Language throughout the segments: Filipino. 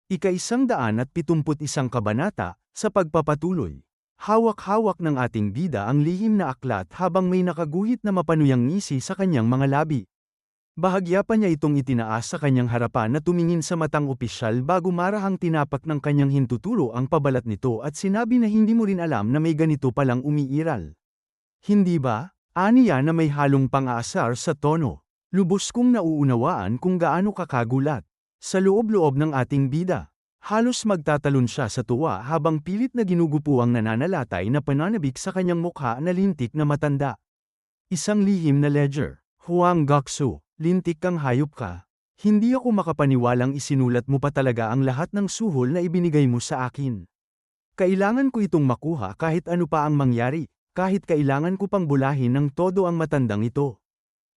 Ika-171 kabanata, sa pagpapatuloy. Hawak-hawak ng ating bida ang lihim na aklat habang may nakaguhit na mapanuyang ngisi sa kanyang mga labi. Bahagya pa niya itong itinaas sa kanyang harapan na tumingin sa matang opisyal bago marahang tinapak ng kanyang hintuturo ang pabalat nito at sinabi na hindi mo rin alam na may ganito palang umiiral. Hindi ba? Aniya na may halong pang-aasar sa tono. Lubos kong nauunawaan kung gaano kakagulat. Sa loob-loob ng ating bida, halos magtatalon siya sa tuwa habang pilit na ginugupo ang nananalatay na pananabik sa kanyang mukha na lintik na matanda. Isang lihim na ledger. Huang Gaksu, lintik kang hayop ka. Hindi ako makapaniwalang isinulat mo pa talaga ang lahat ng suhol na ibinigay mo sa akin. Kailangan ko itong makuha kahit ano pa ang mangyari, kahit kailangan ko pang bulahin ng todo ang matandang ito.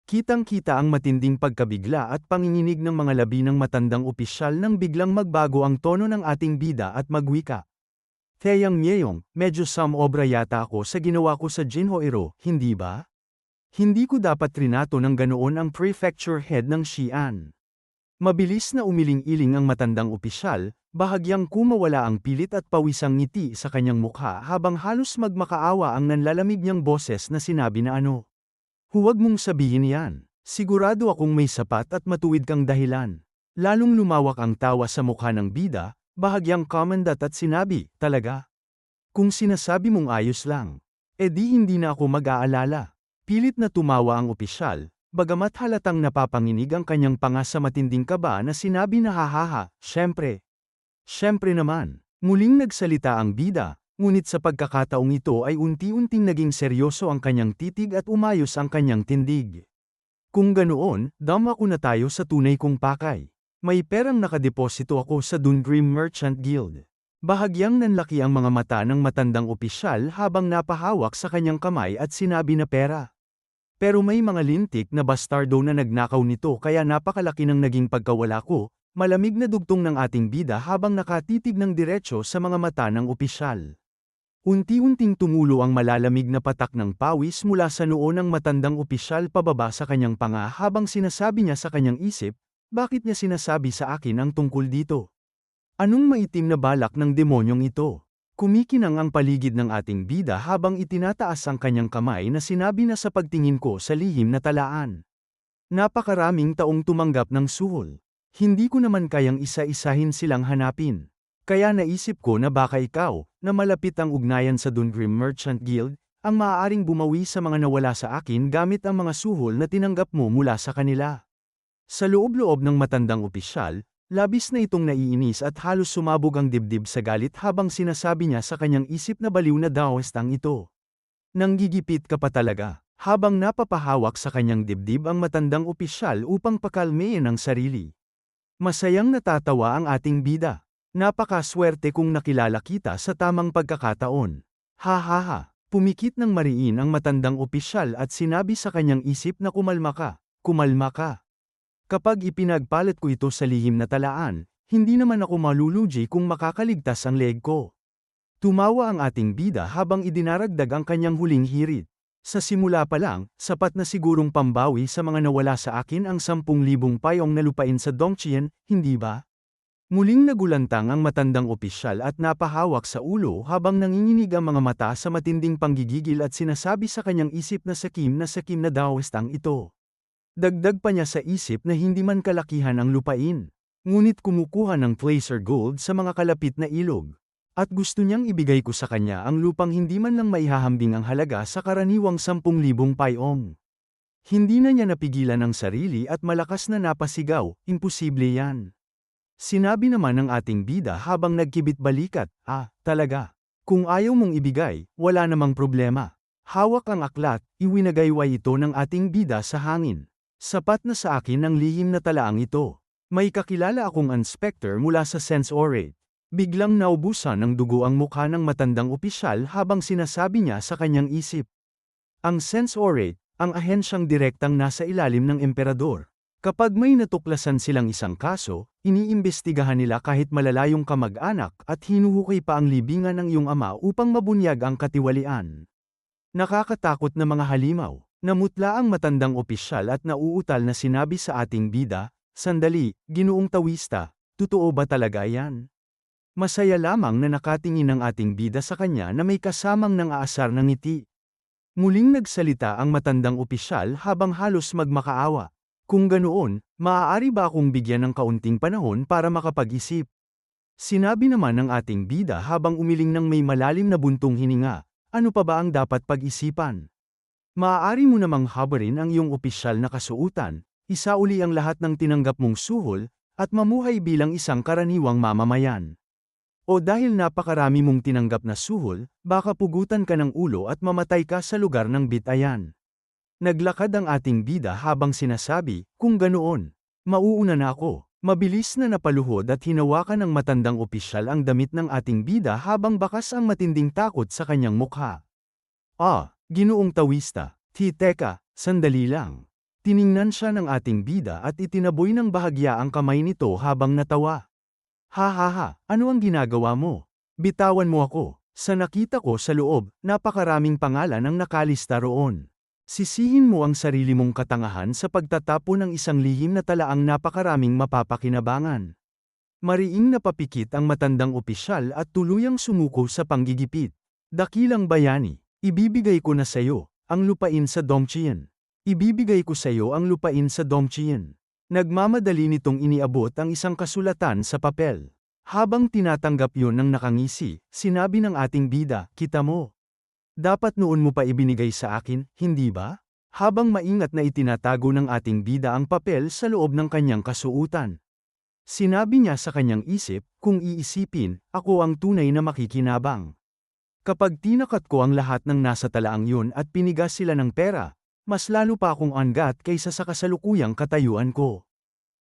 Kitang-kita ang matinding pagkabigla at panginginig ng mga labi ng matandang opisyal nang biglang magbago ang tono ng ating bida at magwika. Theyang Myeyong, medyo samobra yata ako sa ginawa ko sa Jinhoero, hindi ba? Hindi ko dapat trinato ng ganoon ang prefecture head ng Xi'an. Mabilis na umiling-iling ang matandang opisyal, bahagyang kumawala ang pilit at pawisang ngiti sa kanyang mukha habang halos magmakaawa ang nanlalamig niyang boses na sinabi na ano. Huwag mong sabihin yan. Sigurado akong may sapat at matuwid kang dahilan. Lalong lumawak ang tawa sa mukha ng bida, bahagyang komandat at sinabi, talaga. Kung sinasabi mong ayos lang, edi hindi na ako mag-aalala. Pilit na tumawa ang opisyal, bagamat halatang napapanginig ang kanyang panga sa matinding kaba na sinabi na hahaha, syempre. Syempre naman, muling nagsalita ang bida. Ngunit sa pagkakataong ito ay unti-unting naging seryoso ang kanyang titig at umayos ang kanyang tindig. Kung ganoon, dama ko na tayo sa tunay kong pakay. May perang nakadeposito ako sa Dungrim Merchant Guild. Bahagyang nanlaki ang mga mata ng matandang opisyal habang napahawak sa kanyang kamay at sinabi na pera. Pero may mga lintik na bastardo na nagnakaw nito kaya napakalaki ng naging pagkawala ko, malamig na dugtong ng ating bida habang nakatitig ng diretso sa mga mata ng opisyal. Unti-unting tumulo ang malalamig na patak ng pawis mula sa noo ng matandang opisyal pababa sa kanyang panga habang sinasabi niya sa kanyang isip, bakit niya sinasabi sa akin ang tungkol dito? Anong maitim na balak ng demonyong ito? Kumikinang ang paligid ng ating bida habang itinataas ang kanyang kamay na sinabi na sa pagtingin ko sa lihim na talaan. Napakaraming taong tumanggap ng suhol. Hindi ko naman kayang isa-isahin silang hanapin. Kaya naisip ko na baka ikaw, na malapit ang ugnayan sa Dungrim Merchant Guild, ang maaaring bumawi sa mga nawala sa akin gamit ang mga suhol na tinanggap mo mula sa kanila. Sa loob-loob ng matandang opisyal, labis na itong naiinis at halos sumabog ang dibdib sa galit habang sinasabi niya sa kanyang isip na baliw na Daoistang ito. Nanggigipit ka pa talaga, habang napapahawak sa kanyang dibdib ang matandang opisyal upang pakalmein ang sarili. Masayang natatawa ang ating bida. Napakaswerte kung nakilala kita sa tamang pagkakataon. Ha. Pumikit ng mariin ang matandang opisyal at sinabi sa kanyang isip na kumalma ka. Kapag ipinagpalat ko ito sa lihim na talaan, hindi naman ako malulugi kung makakaligtas ang leeg ko. Tumawa ang ating bida habang idinaragdag ang kanyang huling hirit. Sa simula pa lang, sapat na sigurong pambawi sa mga nawala sa akin ang 10,000 payong na lupain sa Dongqian, hindi ba? Muling nagulantang ang matandang opisyal at napahawak sa ulo habang nanginginig ang mga mata sa matinding panggigigil at sinasabi sa kanyang isip na sakim na Daoistang ito. Dagdag pa niya sa isip na hindi man kalakihan ang lupain, ngunit kumukuha ng placer gold sa mga kalapit na ilog. At gusto niyang ibigay ko sa kanya ang lupang hindi man lang maihahambing ang halaga sa karaniwang 10,000 payong. Hindi na niya napigilan ang sarili at malakas na napasigaw, imposible yan. Sinabi naman ng ating bida habang nagkibit balikat, talaga. Kung ayaw mong ibigay, wala namang problema. Hawak ang aklat, iwinagayway ito ng ating bida sa hangin. Sapat na sa akin ang lihim na talaang ito. May kakilala akong inspector mula sa Sensorate. Biglang naubusan ng dugo ang mukha ng matandang opisyal habang sinasabi niya sa kanyang isip. Ang Sensorate, ang ahensyang direktang nasa ilalim ng emperador. Kapag may natuklasan silang isang kaso, iniimbestigahan nila kahit malalayong kamag-anak at hinuhukay pa ang libingan ng iyong ama upang mabunyag ang katiwalian. Nakakatakot na mga halimaw. Namutla ang matandang opisyal at nauutal na sinabi sa ating bida, sandali, Ginoong Tawista, Totoo ba talaga yan? Masaya lamang na nakatingin ang ating bida sa kanya na may kasamang nang aasar ng ngiti. Muling nagsalita ang matandang opisyal habang halos magmakaawa. Kung ganoon, maaari ba akong bigyan ng kaunting panahon para makapag-isip? Sinabi naman ng ating bida habang umiling ng may malalim na buntong hininga. Ano pa ba ang dapat pag-isipan? Maaari mo namang habarin ang iyong opisyal na kasuutan, isauli ang lahat ng tinanggap mong suhol, at mamuhay bilang isang karaniwang mamamayan. O dahil napakarami mong tinanggap na suhol, baka pugutan ka ng ulo at mamatay ka sa lugar ng bitayan. Naglakad ang ating bida habang sinasabi, kung ganoon, mauuna na ako. Mabilis na napaluhod at hinawakan ng matandang opisyal ang damit ng ating bida habang bakas ang matinding takot sa kanyang mukha. Ginoong Tawista. Teka, sandali lang. Tiningnan siya ng ating bida at itinaboy ng bahagya ang kamay nito habang natawa. Ano ang ginagawa mo? Bitawan mo ako. Sa nakita ko sa loob, napakaraming pangalan ang nakalista roon. Sisihin mo ang sarili mong katangahan sa pagtatapo ng isang lihim na talaang napakaraming mapapakinabangan. Mariing napapikit ang matandang opisyal at tuluyang sumuko sa panggigipit. Dakilang bayani. Ibibigay ko na sayo, ang lupain sa Dongchian. Ibibigay ko sayo ang lupain sa Dongchian. Nagmamadali nitong iniabot ang isang kasulatan sa papel. Habang tinatanggap yon ng nakangisi, sinabi ng ating bida, kita mo. Dapat noon mo pa ibinigay sa akin, hindi ba? Habang maingat na itinatago ng ating bida ang papel sa loob ng kanyang kasuutan. Sinabi niya sa kanyang isip, kung iisipin, ako ang tunay na makikinabang. Kapag tinakat ko ang lahat ng nasa talaang yun at pinigas sila ng pera, mas lalo pa akong angat kaysa sa kasalukuyang katayuan ko.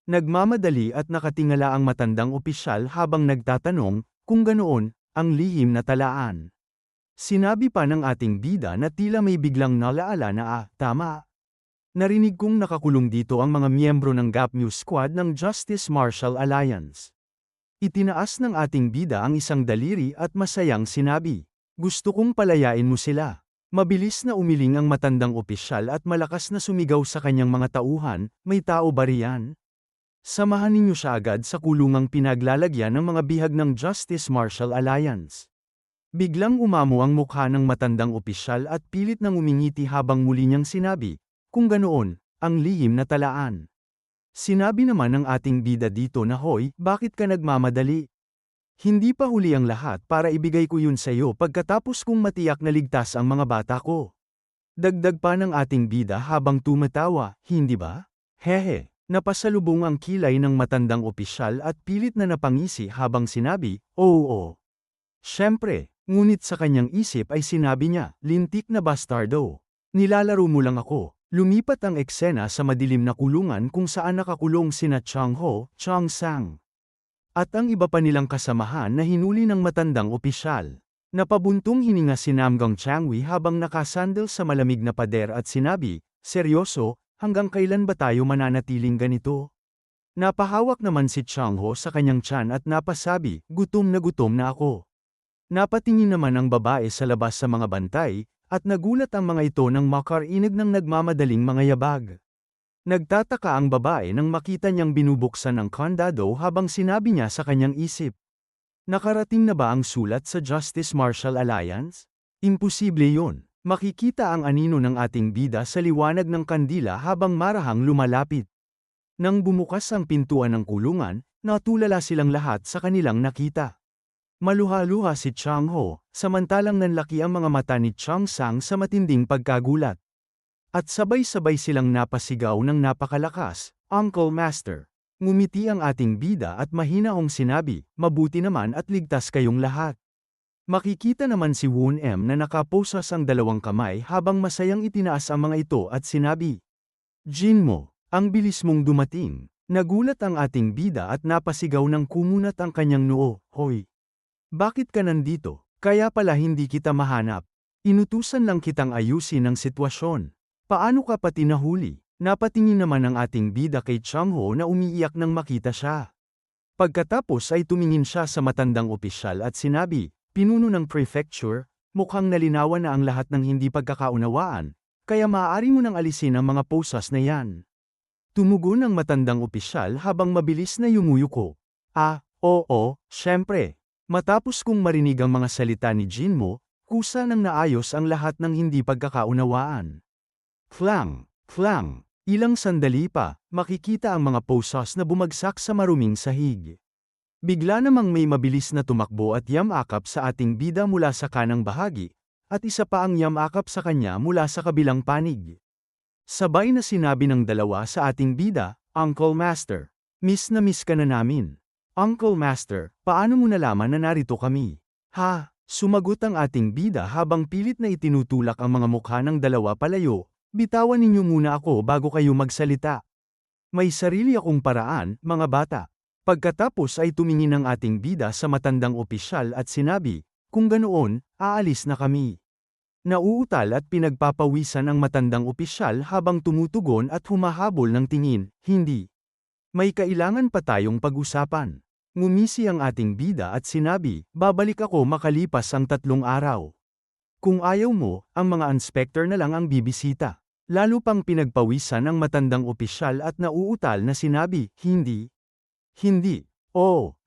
Nagmamadali at nakatingala ang matandang opisyal habang nagtatanong, kung ganoon, ang lihim na talaan. Sinabi pa ng ating bida na tila may biglang nalaala na tama. Narinig kong nakakulong dito ang mga miyembro ng Gapnew Squad ng Justice Martial Alliance. Itinaas ng ating bida ang isang daliri at masayang sinabi. Gusto kong palayain mo sila. Mabilis na umiling ang matandang opisyal at malakas na sumigaw sa kanyang mga tauhan, may tao ba riyan? Samahan ninyo siya agad sa kulungang pinaglalagyan ng mga bihag ng Justice Martial Alliance. Biglang umamo ang mukha ng matandang opisyal at pilit nang umingiti habang muli niyang sinabi, kung ganoon, ang lihim na talaan. Sinabi naman ng ating bida dito na hoy, bakit ka nagmamadali? Hindi pa huli ang lahat para ibigay ko yun sa iyo pagkatapos kong matiyak na ligtas ang mga bata ko. Dagdag pa ng ating bida habang tumatawa, hindi ba? Hehe, napasalubong ang kilay ng matandang opisyal at pilit na napangisi habang sinabi, oo. Siyempre, ngunit sa kanyang isip ay sinabi niya, lintik na bastardo. Nilalaro mo lang ako. Lumipat ang eksena sa madilim na kulungan kung saan nakakulong sina Chang Ho, Chang Sang. At ang iba pa nilang kasamahan na hinuli ng matandang opisyal. Napabuntong hininga si Namgang Changwi habang nakasandal sa malamig na pader at sinabi, seryoso, hanggang kailan ba tayo mananatiling ganito? Napahawak naman si Chang Ho sa kanyang tiyan at napasabi, gutom na ako. Napatingin naman ang babae sa labas sa mga bantay, at nagulat ang mga ito nang makarinig ng nagmamadaling mga yabag. Nagtataka ang babae nang makita niyang binubuksan ang kandado habang sinabi niya sa kanyang isip. Nakarating na ba ang sulat sa Justice Martial Alliance? Imposible yun. Makikita ang anino ng ating bida sa liwanag ng kandila habang marahang lumalapit. Nang bumukas ang pintuan ng kulungan, natulala silang lahat sa kanilang nakita. Maluha-luha si Chang Ho, samantalang nanlaki ang mga mata ni Chang Sang sa matinding pagkagulat. At sabay-sabay silang napasigaw ng napakalakas, Uncle Master. Ngumiti ang ating bida at mahinahong sinabi, mabuti naman at ligtas kayong lahat. Makikita naman si Woon M na nakaposas ang dalawang kamay habang masayang itinaas ang mga ito at sinabi, Jin mo, ang bilis mong dumating. Nagulat ang ating bida at napasigaw ng kumunat ang kanyang noo, hoy. Bakit ka nandito? Kaya pala hindi kita mahanap. Inutusan lang kitang ayusin ang sitwasyon. Paano ka pati nahuli? Napatingin naman ang ating bida kay Chang Ho na umiiyak nang makita siya. Pagkatapos ay tumingin siya sa matandang opisyal at sinabi, pinuno ng prefecture, mukhang nalinawan na ang lahat ng hindi pagkakaunawaan, kaya maaari mo nang alisin ang mga posas na yan. Tumugon ang matandang opisyal habang mabilis na yumuyuko. Oo, syempre. Matapos kong marinig ang mga salita ni Jinmo, kusa nang naayos ang lahat ng hindi pagkakaunawaan. Flang, ilang sandali pa, makikita ang mga posas na bumagsak sa maruming sahig. Bigla namang may mabilis na tumakbo at yamakap sa ating bida mula sa kanang bahagi, at isa pa ang yamakap sa kanya mula sa kabilang panig. Sabay na sinabi ng dalawa sa ating bida, Uncle Master, miss na miss ka na namin. Uncle Master, paano mo nalaman na narito kami? Ha, sumagot ang ating bida habang pilit na itinutulak ang mga mukha ng dalawa palayo, bitawan ninyo muna ako bago kayo magsalita. May sarili akong paraan, mga bata. Pagkatapos ay tumingin ang ating bida sa matandang opisyal at sinabi, kung ganoon, aalis na kami. Nauutal at pinagpapawisan ang matandang opisyal habang tumutugon at humahabol ng tingin, hindi. May kailangan pa tayong pag-usapan. Ngumisi ang ating bida at sinabi, babalik ako makalipas ang 3 araw. Kung ayaw mo, ang mga inspector na lang ang bibisita. Lalo pang pinagpawisan ang matandang opisyal at nauutal na sinabi, hindi.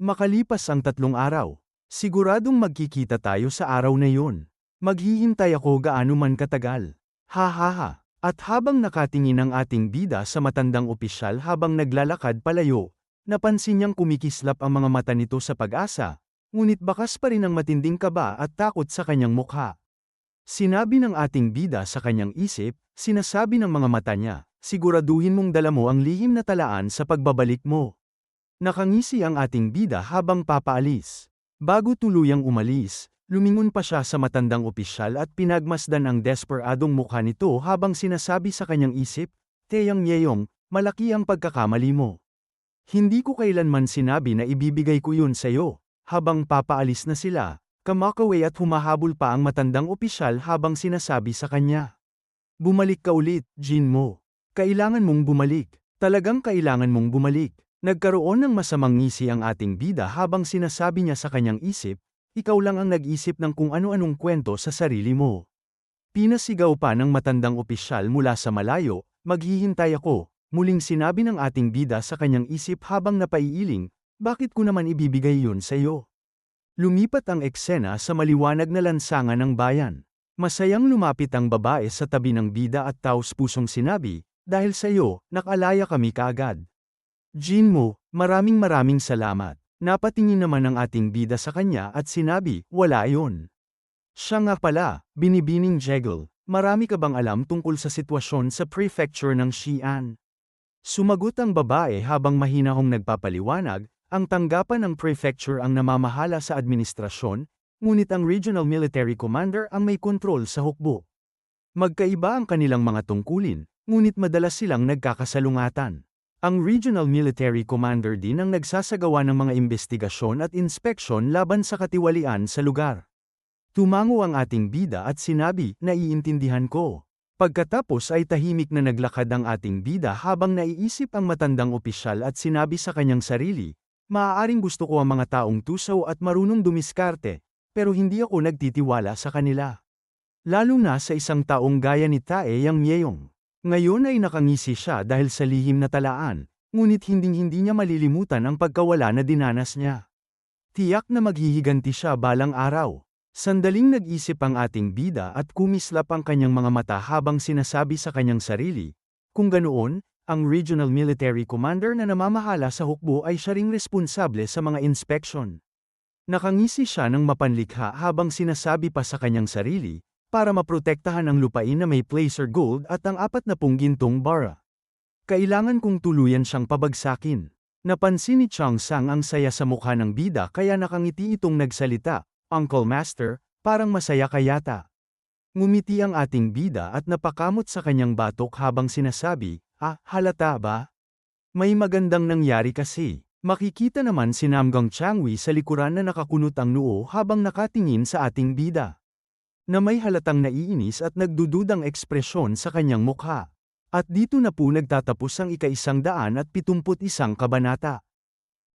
Makalipas ang 3 araw. Siguradong magkikita tayo sa araw na yon. Maghihintay ako gaano man katagal. Ha. At habang nakatingin ang ating bida sa matandang opisyal habang naglalakad palayo, napansin niyang kumikislap ang mga mata nito sa pag-asa, ngunit bakas pa rin ang matinding kaba at takot sa kanyang mukha. Sinabi ng ating bida sa kanyang isip, sinasabi ng mga mata niya, siguraduhin mong dala mo ang lihim na talaan sa pagbabalik mo. Nakangisi ang ating bida habang papaalis. Bago tuluyang umalis, lumingon pa siya sa matandang opisyal at pinagmasdan ang desperadong mukha nito habang sinasabi sa kanyang isip, Taeyang Yeong, malaki ang pagkakamali mo. Hindi ko kailanman sinabi na ibibigay ko yun sa'yo. Habang papaalis na sila, kamakaway at humahabol pa ang matandang opisyal habang sinasabi sa kanya. Bumalik ka ulit, Jinmo. Kailangan mong bumalik. Talagang kailangan mong bumalik. Nagkaroon ng masamang ngisi ang ating bida habang sinasabi niya sa kanyang isip, ikaw lang ang nag-isip ng kung ano-anong kwento sa sarili mo. Pinasigaw pa ng matandang opisyal mula sa malayo, maghihintay ako. Muling sinabi ng ating bida sa kanyang isip habang napaiiling, bakit ko naman ibibigay yun sa iyo? Lumipat ang eksena sa maliwanag na lansangan ng bayan. Masayang lumapit ang babae sa tabi ng bida at taos-pusong sinabi, dahil sa iyo, nakalaya kami kaagad. Jinmo, maraming salamat. Napatingin naman ang ating bida sa kanya at sinabi, wala yon. Siya nga pala, binibining Jegal, marami ka bang alam tungkol sa sitwasyon sa prefecture ng Xi'an? Sumagot ang babae habang mahinahong nagpapaliwanag, ang tanggapan ng prefecture ang namamahala sa administrasyon, ngunit ang regional military commander ang may kontrol sa hukbo. Magkaiba ang kanilang mga tungkulin, ngunit madalas silang nagkakasalungatan. Ang regional military commander din ang nagsasagawa ng mga investigasyon at inspeksyon laban sa katiwalian sa lugar. Tumango ang ating bida at sinabi, naiintindihan ko. Pagkatapos ay tahimik na naglakad ang ating bida habang naiisip ang matandang opisyal at sinabi sa kanyang sarili, maaaring gusto ko ang mga taong tusaw at marunong dumiskarte, pero hindi ako nagtitiwala sa kanila. Lalo na sa isang taong gaya ni Taeyang Yeong. Ngayon ay nakangisi siya dahil sa lihim na talaan, ngunit hinding-hindi niya malilimutan ang pagkawala na dinanas niya. Tiyak na maghihiganti siya balang araw. Sandaling nag-isip ang ating bida at kumislap ang kanyang mga mata habang sinasabi sa kanyang sarili, kung ganoon, ang regional military commander na namamahala sa hukbo ay siya ring responsable sa mga inspeksyon. Nakangisi siya ng mapanlikha habang sinasabi pa sa kanyang sarili, para maprotektahan ang lupain na may placer gold at ang 40 gintong bara. Kailangan kong tuluyan siyang pabagsakin. Napansin ni Chang Sang ang saya sa mukha ng bida kaya nakangiti itong nagsalita, Uncle Master, parang masaya ka yata. Ngumiti ang ating bida at napakamot sa kanyang batok habang sinasabi, halata ba? May magandang nangyari kasi. Makikita naman si Namgang Changwi sa likuran na nakakunot ang noo habang nakatingin sa ating bida. Na may halatang naiinis at nagdududang ekspresyon sa kanyang mukha. At dito na po nagtatapos ang ika-171 kabanata.